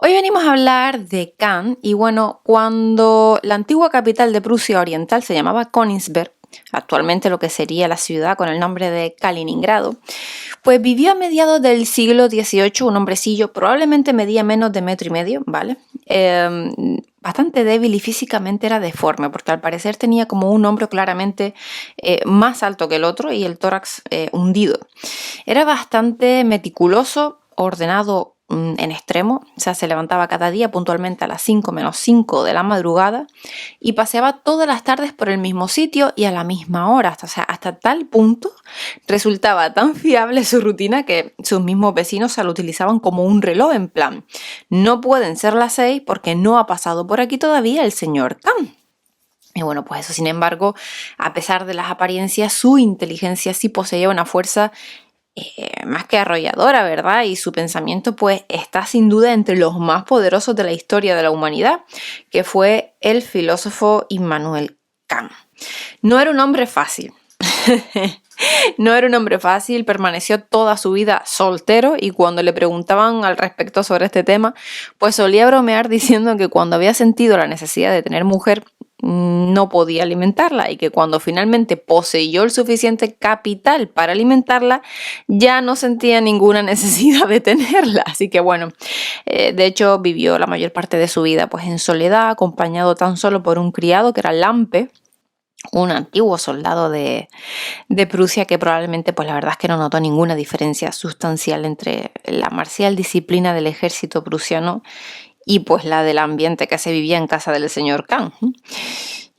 Hoy venimos a hablar de Caen y bueno, cuando la antigua capital de Prusia Oriental se llamaba Königsberg, actualmente lo que sería la ciudad con el nombre de Kaliningrado, pues vivió a mediados del siglo XVIII un hombrecillo, probablemente medía menos de 1,5 metros, ¿vale? Bastante débil y físicamente era deforme, porque al parecer tenía como un hombro claramente más alto que el otro y el tórax hundido. Era bastante meticuloso, ordenado en extremo, o sea, se levantaba cada día puntualmente a las 5 menos 5 de la madrugada y paseaba todas las tardes por el mismo sitio y a la misma hora, hasta tal punto resultaba tan fiable su rutina que sus mismos vecinos se lo utilizaban como un reloj en plan, no pueden ser las 6 porque no ha pasado por aquí todavía el señor Caen. Y bueno, pues eso, sin embargo, a pesar de las apariencias, su inteligencia sí poseía una fuerza más que arrolladora, ¿verdad? Y su pensamiento pues está sin duda entre los más poderosos de la historia de la humanidad, que fue el filósofo Immanuel Kant. No era un hombre fácil. No era un hombre fácil, permaneció toda su vida soltero y cuando le preguntaban al respecto sobre este tema, pues solía bromear diciendo que cuando había sentido la necesidad de tener mujer, no podía alimentarla y que cuando finalmente poseyó el suficiente capital para alimentarla, ya no sentía ninguna necesidad de tenerla. Así que bueno, de hecho vivió la mayor parte de su vida pues en soledad, acompañado tan solo por un criado que era Lampe, un antiguo soldado de Prusia que probablemente pues la verdad es que no notó ninguna diferencia sustancial entre la marcial disciplina del ejército prusiano y pues la del ambiente que se vivía en casa del señor Kant.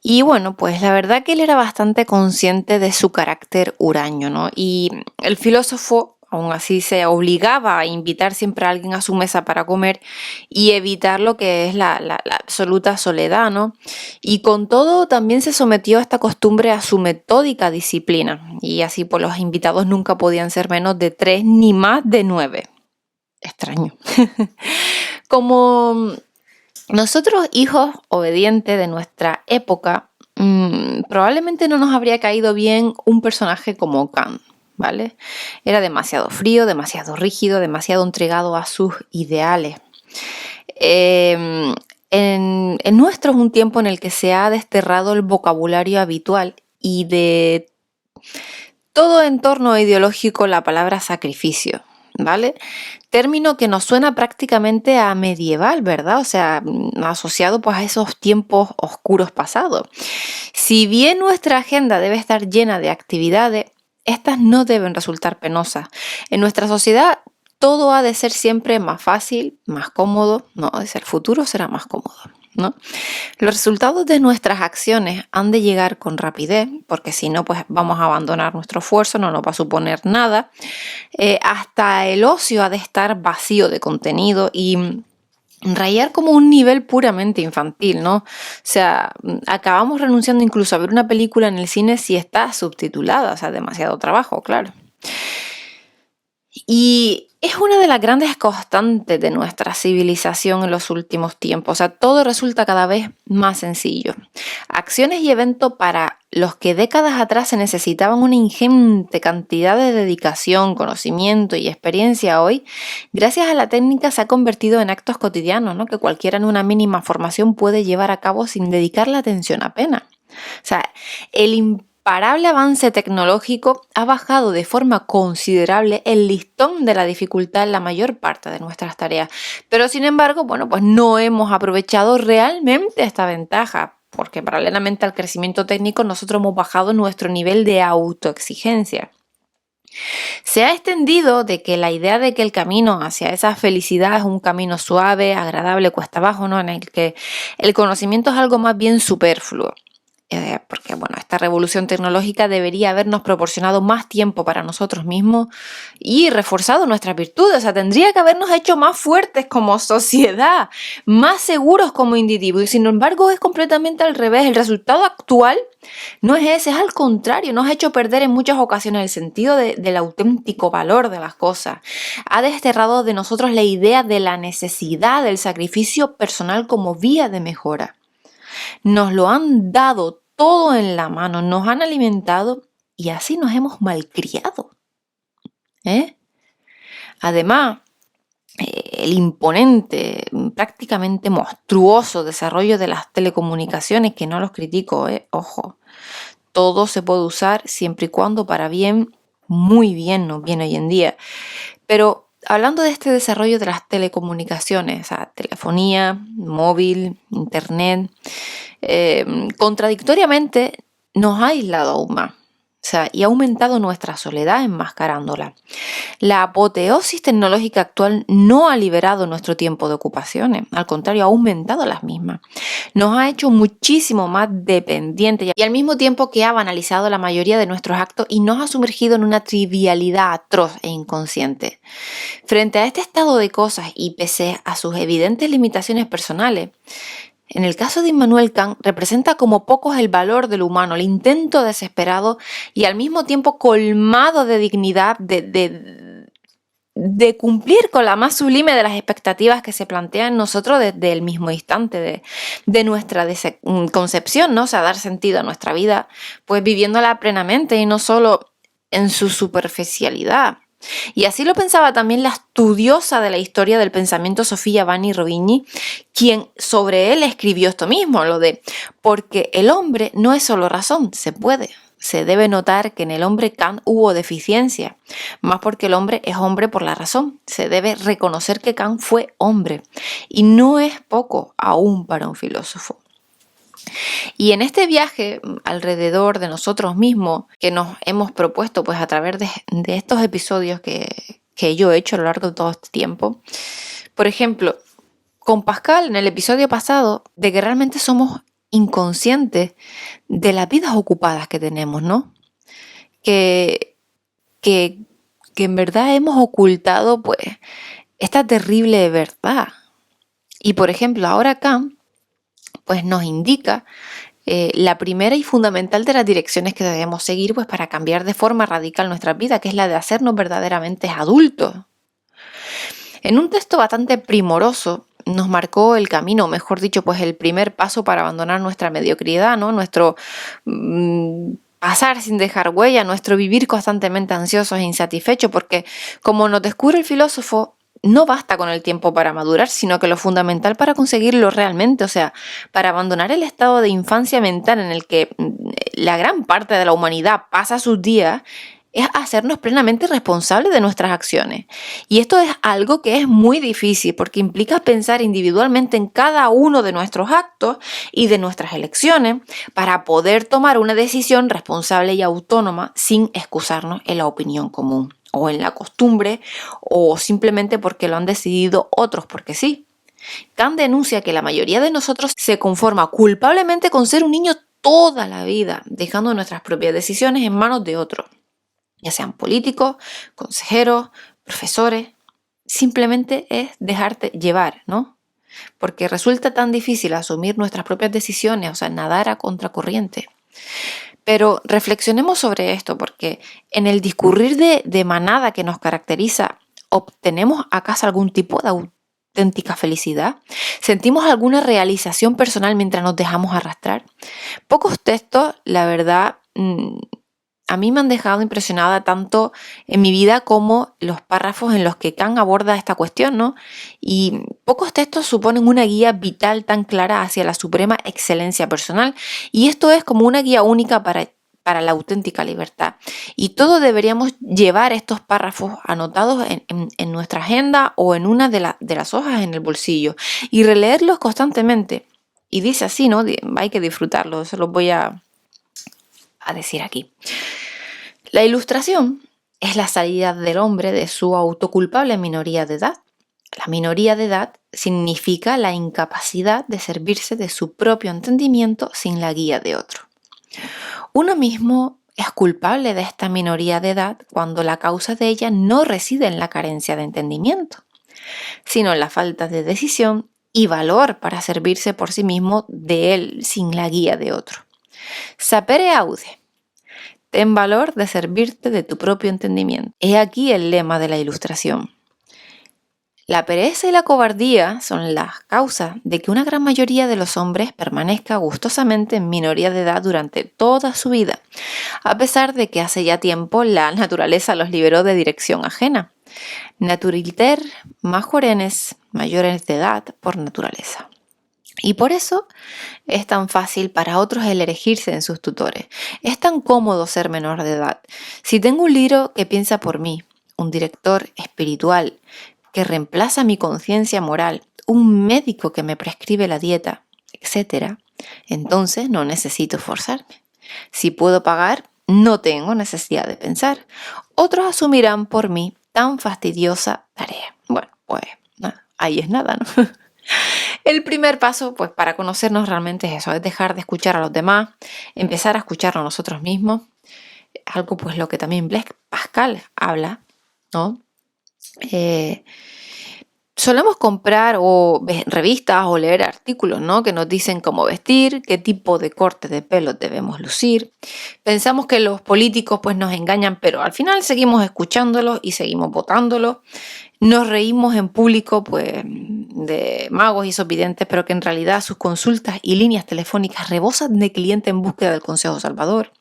Y bueno, pues la verdad que él era bastante consciente de su carácter huraño, ¿no? Y el filósofo aún así se obligaba a invitar siempre a alguien a su mesa para comer y evitar lo que es la absoluta soledad, ¿no? Y con todo también se sometió a esta costumbre a su metódica disciplina y así pues los invitados nunca podían ser menos de 3 ni más de 9. Extraño. Como nosotros, hijos obedientes de nuestra época, probablemente no nos habría caído bien un personaje como Kant, ¿vale? Era demasiado frío, demasiado rígido, demasiado entregado a sus ideales. En nuestro es un tiempo en el que se ha desterrado el vocabulario habitual y de todo entorno ideológico la palabra sacrificio, ¿vale? Término que nos suena prácticamente a medieval, ¿verdad? O sea, asociado pues a esos tiempos oscuros pasados. Si bien nuestra agenda debe estar llena de actividades, estas no deben resultar penosas. En nuestra sociedad todo ha de ser siempre más fácil, más cómodo, no, el futuro será más cómodo, ¿no? Los resultados de nuestras acciones han de llegar con rapidez, porque si no, pues vamos a abandonar nuestro esfuerzo, no nos va a suponer nada. Hasta el ocio ha de estar vacío de contenido y rayar como un nivel puramente infantil, ¿no? O sea, acabamos renunciando incluso a ver una película en el cine si está subtitulada, o sea, demasiado trabajo, claro. Y es una de las grandes constantes de nuestra civilización en los últimos tiempos. O sea, todo resulta cada vez más sencillo. Acciones y eventos para los que décadas atrás se necesitaban una ingente cantidad de dedicación, conocimiento y experiencia hoy, gracias a la técnica se ha convertido en actos cotidianos, ¿no? Que cualquiera en una mínima formación puede llevar a cabo sin dedicarle atención apenas. O sea, el imparable avance tecnológico ha bajado de forma considerable el listón de la dificultad en la mayor parte de nuestras tareas. Pero sin embargo, bueno, pues no hemos aprovechado realmente esta ventaja, porque paralelamente al crecimiento técnico nosotros hemos bajado nuestro nivel de autoexigencia. Se ha extendido de que la idea de que el camino hacia esa felicidad es un camino suave, agradable, cuesta abajo, ¿no? En el que el conocimiento es algo más bien superfluo. Porque bueno, esta revolución tecnológica debería habernos proporcionado más tiempo para nosotros mismos y reforzado nuestras virtudes. O sea, tendría que habernos hecho más fuertes como sociedad, más seguros como individuos. Y sin embargo, es completamente al revés. El resultado actual no es ese, es al contrario. Nos ha hecho perder en muchas ocasiones el sentido del auténtico valor de las cosas. Ha desterrado de nosotros la idea de la necesidad del sacrificio personal como vía de mejora. Nos lo han dado todo en la mano, nos han alimentado y así nos hemos malcriado. Además, el imponente, prácticamente monstruoso desarrollo de las telecomunicaciones, que no los critico, ojo, todo se puede usar siempre y cuando para bien, muy bien nos viene hoy en día. Pero hablando de este desarrollo de las telecomunicaciones, o sea, telefonía, móvil, internet, contradictoriamente nos ha aislado aún más. O sea, y ha aumentado nuestra soledad enmascarándola. La apoteosis tecnológica actual no ha liberado nuestro tiempo de ocupaciones, al contrario, ha aumentado las mismas. Nos ha hecho muchísimo más dependientes y al mismo tiempo que ha banalizado la mayoría de nuestros actos y nos ha sumergido en una trivialidad atroz e inconsciente. Frente a este estado de cosas y pese a sus evidentes limitaciones personales, en el caso de Immanuel Kant, representa como pocos el valor del humano, el intento desesperado y al mismo tiempo colmado de dignidad de cumplir con la más sublime de las expectativas que se plantean en nosotros desde el mismo instante de nuestra concepción, ¿no? O sea, dar sentido a nuestra vida, pues viviéndola plenamente y no solo en su superficialidad. Y así lo pensaba también la estudiosa de la historia del pensamiento Sofia Vanni Rovigny, quien sobre él escribió esto mismo, lo de porque el hombre no es solo razón, se debe notar que en el hombre Kant hubo deficiencia, más porque el hombre es hombre por la razón. Se debe reconocer que Kant fue hombre, y no es poco aún para un filósofo. Y en este viaje alrededor de nosotros mismos que nos hemos propuesto pues a través de estos episodios que yo he hecho a lo largo de todo este tiempo, por ejemplo, con Pascal en el episodio pasado, de que realmente somos inconscientes de las vidas ocupadas que tenemos, ¿no? Que en verdad hemos ocultado pues esta terrible verdad. Y por ejemplo, ahora Kant pues nos indica la primera y fundamental de las direcciones que debemos seguir pues para cambiar de forma radical nuestra vida, que es la de hacernos verdaderamente adultos. En un texto bastante primoroso nos marcó el camino, mejor dicho, pues el primer paso para abandonar nuestra mediocridad, ¿no? Nuestro pasar sin dejar huella, nuestro vivir constantemente ansiosos e insatisfechos, porque como nos descubre el filósofo, no basta con el tiempo para madurar, sino que lo fundamental para conseguirlo realmente, o sea, para abandonar el estado de infancia mental en el que la gran parte de la humanidad pasa sus días, es hacernos plenamente responsables de nuestras acciones. Y esto es algo que es muy difícil porque implica pensar individualmente en cada uno de nuestros actos y de nuestras elecciones para poder tomar una decisión responsable y autónoma sin excusarnos en la opinión común o en la costumbre o simplemente porque lo han decidido otros porque sí. Kant denuncia que la mayoría de nosotros se conforma culpablemente con ser un niño toda la vida, dejando nuestras propias decisiones en manos de otros, ya sean políticos, consejeros, profesores. Simplemente es dejarte llevar, ¿no? Porque resulta tan difícil asumir nuestras propias decisiones, o sea, nadar a contracorriente. Pero reflexionemos sobre esto, porque en el discurrir de manada que nos caracteriza, ¿obtenemos acaso algún tipo de auténtica felicidad? ¿Sentimos alguna realización personal mientras nos dejamos arrastrar? Pocos textos, la verdad, a mí me han dejado impresionada tanto en mi vida como los párrafos en los que Kant aborda esta cuestión, ¿no? Y pocos textos suponen una guía vital tan clara hacia la suprema excelencia personal, y esto es como una guía única para la auténtica libertad. Y todos deberíamos llevar estos párrafos anotados en nuestra agenda o en una de las hojas en el bolsillo y releerlos constantemente. Y dice así, ¿no? Hay que disfrutarlos, se los voy a decir aquí. La ilustración es la salida del hombre de su autoculpable minoría de edad. La minoría de edad significa la incapacidad de servirse de su propio entendimiento sin la guía de otro. Uno mismo es culpable de esta minoría de edad cuando la causa de ella no reside en la carencia de entendimiento, sino en la falta de decisión y valor para servirse por sí mismo de él sin la guía de otro. Sapere aude. Ten valor de servirte de tu propio entendimiento. Es aquí el lema de la ilustración. La pereza y la cobardía son las causas de que una gran mayoría de los hombres permanezca gustosamente en minoría de edad durante toda su vida, a pesar de que hace ya tiempo la naturaleza los liberó de dirección ajena. Naturaliter, más jóvenes, mayores de edad por naturaleza. Y por eso es tan fácil para otros el elegirse en sus tutores. Es tan cómodo ser menor de edad. Si tengo un libro que piensa por mí, un director espiritual que reemplaza mi conciencia moral, un médico que me prescribe la dieta, etc., entonces no necesito esforzarme. Si puedo pagar, no tengo necesidad de pensar. Otros asumirán por mí tan fastidiosa tarea. Bueno, pues nada, ahí es nada, ¿no? El primer paso, pues, para conocernos realmente es eso, es dejar de escuchar a los demás, empezar a escucharnos a nosotros mismos, algo pues lo que también Blaise Pascal habla, ¿no? Solemos comprar revistas o leer artículos, ¿no? Que nos dicen cómo vestir, qué tipo de corte de pelo debemos lucir. Pensamos que los políticos pues nos engañan, pero al final seguimos escuchándolos y seguimos votándolos. Nos reímos en público pues de magos y videntes, pero que en realidad sus consultas y líneas telefónicas rebosan de clientes en búsqueda del consejo salvador.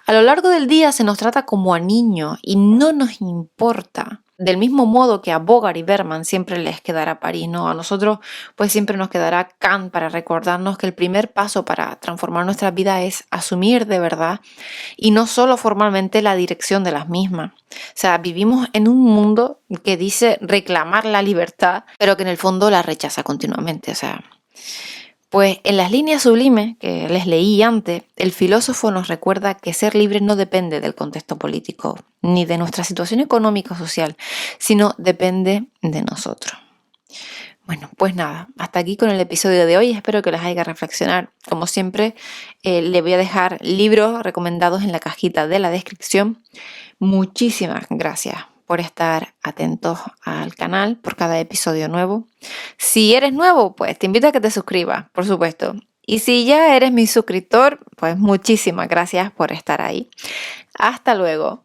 A lo largo del día se nos trata como a niños y no nos importa. Del mismo modo que a Bogart y Berman siempre les quedará París, ¿no? A nosotros pues siempre nos quedará Kant para recordarnos que el primer paso para transformar nuestra vida es asumir de verdad y no solo formalmente la dirección de las mismas. O sea, vivimos en un mundo que dice reclamar la libertad, pero que en el fondo la rechaza continuamente, o sea... Pues en las líneas sublimes que les leí antes, el filósofo nos recuerda que ser libre no depende del contexto político, ni de nuestra situación económica o social, sino depende de nosotros. Bueno, pues nada, hasta aquí con el episodio de hoy, espero que les haga reflexionar. Como siempre, les voy a dejar libros recomendados en la cajita de la descripción. Muchísimas gracias por estar atentos al canal por cada episodio nuevo. Si eres nuevo, pues te invito a que te suscribas, por supuesto. Y si ya eres mi suscriptor, pues muchísimas gracias por estar ahí. Hasta luego.